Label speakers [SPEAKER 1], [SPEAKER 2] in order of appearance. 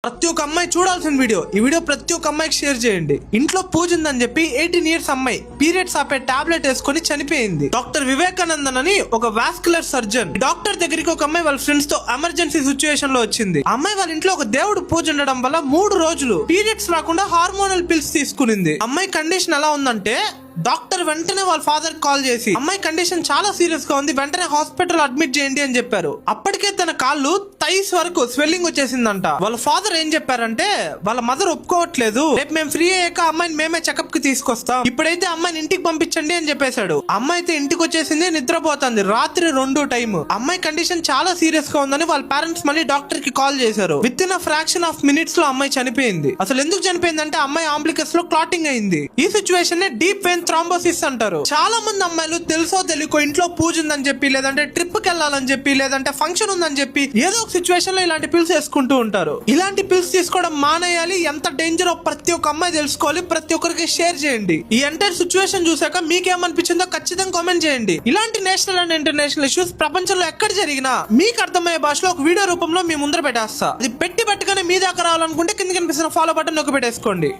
[SPEAKER 1] ప్రతి ఒక్క అమ్మాయి చూడాల్సిన వీడియో. ఈ వీడియో ప్రతి ఒక్క అమ్మాయికి షేర్ చేయండి. ఇంట్లో పూజ ఉందని చెప్పి 18 ఇయర్స్ అమ్మాయి పీరియడ్స్ ఆపే టాబ్లెట్ వేసుకుని చనిపోయింది. డాక్టర్ వివేకానందన్ అని ఒక వాస్కులర్ సర్జన్. డాక్టర్ దగ్గరికి ఒక అమ్మాయి వాళ్ళ ఫ్రెండ్స్ తో ఎమర్జెన్సీ సిచ్యువేషన్ లో వచ్చింది. అమ్మాయి వాళ్ళ ఇంట్లో ఒక దేవుడు పూజ ఉండడం వల్ల 3 రోజులు పీరియడ్స్ రాకుండా హార్మోనల్ పిల్స్ తీసుకునింది. అమ్మాయి కండిషన్ ఎలా ఉందంటే డాక్టర్ వెంటనే వాళ్ళ ఫాదర్ కాల్ చేసి అమ్మాయి కండిషన్ చాలా సీరియస్ గా ఉంది, వెంటనే హాస్పిటల్ అడ్మిట్ చేయండి అని చెప్పారు. అప్పటికే తన కాళ్ళు థైస్ వరకు స్వెల్లింగ్ వచ్చేసిందంట. వాళ్ళ ఫాదర్ ఏం చెప్పారంటే వాళ్ళ మదర్ ఒప్పుకోవట్లేదు, రేపు మేము ఫ్రీ అయ్యాక అమ్మాయిని మేమే చెకప్ కి తీసుకొస్తాం, ఇప్పుడైతే అమ్మాయిని ఇంటికి పంపించండి అని చెప్పేశాడు. అమ్మాయి అయితే ఇంటికి వచ్చేసింది, నిద్రపోతుంది. రాత్రి 2 టైం. అమ్మాయి కండిషన్ చాలా సీరియస్ గా ఉందని వాళ్ళ పేరెంట్స్ మళ్ళీ డాక్టర్ కి కాల్ చేశారు. With in a fraction of minutes లో అమ్మాయి చనిపోయింది. అసలు ఎందుకు చనిపోయింది అంటే అమ్మాయి ఆంబ్లికస్ లో క్లాటింగ్ అయింది. ఈ సిచ్యువేషన్ నే డీప్ వెయిన్ థ్రాంబోసిస్ అంటారు. చాలా మంది అమ్మాయిలు తెలుసో తెలియకో ఇంట్లో పూజ ఉందని చెప్పి, లేదంటే ట్రిప్ కి వెళ్ళాలని చెప్పి, లేదంటే ఫంక్షన్ ఉందని చెప్పి ఏదో ఒక సిచ్యువేషన్ లో ఇలాంటి పిల్స్ వేసుకుంటూ ఉంటారు. ఇలాంటి పిల్స్ తీసుకోవడం మానేయాలి. ఎంత డేంజర్ ప్రతి ఒక్క అమ్మాయి తెలుసుకోవాలి. ప్రతి ఒక్కరికి షేర్ చేయండి. ఈ ఎంటైర్ సిచ్యువేషన్ చూసాక మీకేమనిపించిందో ఖచ్చితంగా కామెంట్ చేయండి. ఇలాంటి నేషనల్ అండ్ ఇంటర్నేషనల్ ఇష్యూస్ ప్రపంచంలో ఎక్కడ జరిగినా మీకు అర్థమయ్యే భాషలో ఒక వీడియో రూపంలో మీ ముందర పెట్టేస్తా. అది పెట్టి పెట్టగానే మీ దాకా రావాలనుకుంటే కింద కనిపిస్తున్న ఫాలో బటన్ నొక్కి పెట్టేసుకోండి.